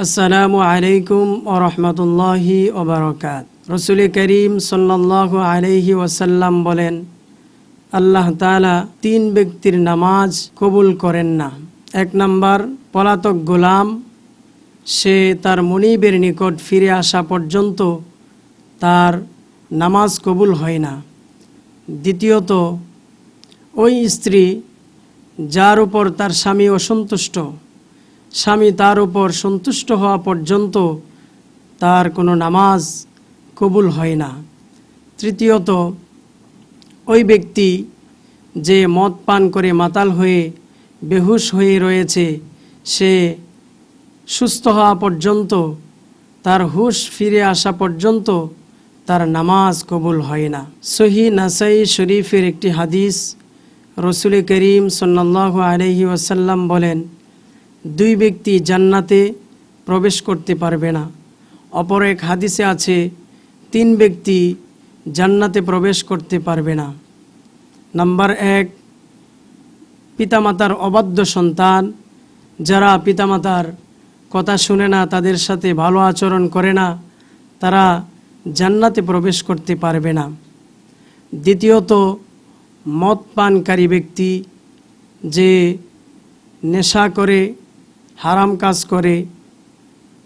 আসসালামু আলাইকুম ওয়া রাহমাতুল্লাহি ওয়া বারাকাতুহু। রাসূল করিম সাল্লাল্লাহু আলাইহি ওয়াসাল্লাম বলেন, আল্লাহ তাআলা তিন ব্যক্তির নামাজ কবুল করেন না। এক নাম্বার, পলাতক গোলাম, সে তার মনিবের নিকট ফিরে আসা পর্যন্ত তার নামাজ কবুল হয় না। দ্বিতীয়ত, ওই স্ত্রী যার উপর তার স্বামী অসন্তুষ্ট, স্বামী তার উপর সন্তুষ্ট হওয়া পর্যন্ত তার কোনো নামাজ কবুল হয় না। তৃতীয়ত, ওই ব্যক্তি যে মদ পান করে মাতাল হয়ে বেহুশ হয়ে রয়েছে, সে সুস্থ হওয়া পর্যন্ত, তার হুশ ফিরে আসা পর্যন্ত তার নামাজ কবুল হয় না। সহিহ নাসাই শরীফের একটি হাদিস, রাসূল করিম সাল্লাল্লাহু আলাইহি ওয়াসাল্লাম বলেন, দুই ব্যক্তি জান্নাতে প্রবেশ করতে পারবে না। অপর এক হাদিসে আছে, তিন ব্যক্তি জান্নাতে প্রবেশ করতে পারবে না। নাম্বার এক, পিতামাতার অবাধ্য সন্তান, যারা পিতামাতার কথা শুনে না, তাদের সাথে ভালো আচরণ করে না, তারা জান্নাতে প্রবেশ করতে পারবে না। দ্বিতীয়ত, মদ পানকারী ব্যক্তি, যে নেশা করে, হারাম কাজ করে,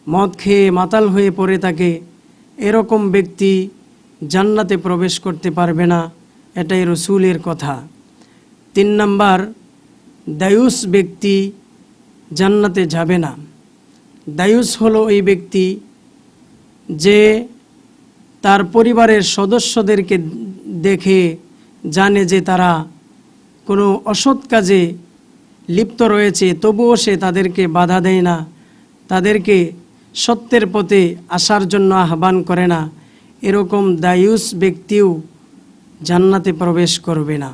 মদ খেয়ে মাতাল হয়ে পড়ে থাকে, এরকম ব্যক্তি জান্নাতে প্রবেশ করতে পারবে না। এটাই রসুলের কথা। তিন নাম্বার, দায়ুস ব্যক্তি জান্নাতে যাবে না। দায়ুস হলো ওই ব্যক্তি যে তার পরিবারের সদস্যদেরকে দেখে জানে যে তারা কোনো অসৎ কাজে লিপ্ত রয়েছে, তবুও সে তাদেরকে বাধা দেয় না, তাদেরকে সত্যের পথে আসার জন্য আহ্বান করে না। এরকম দায়ুস ব্যক্তিও জান্নাতে প্রবেশ করবে না।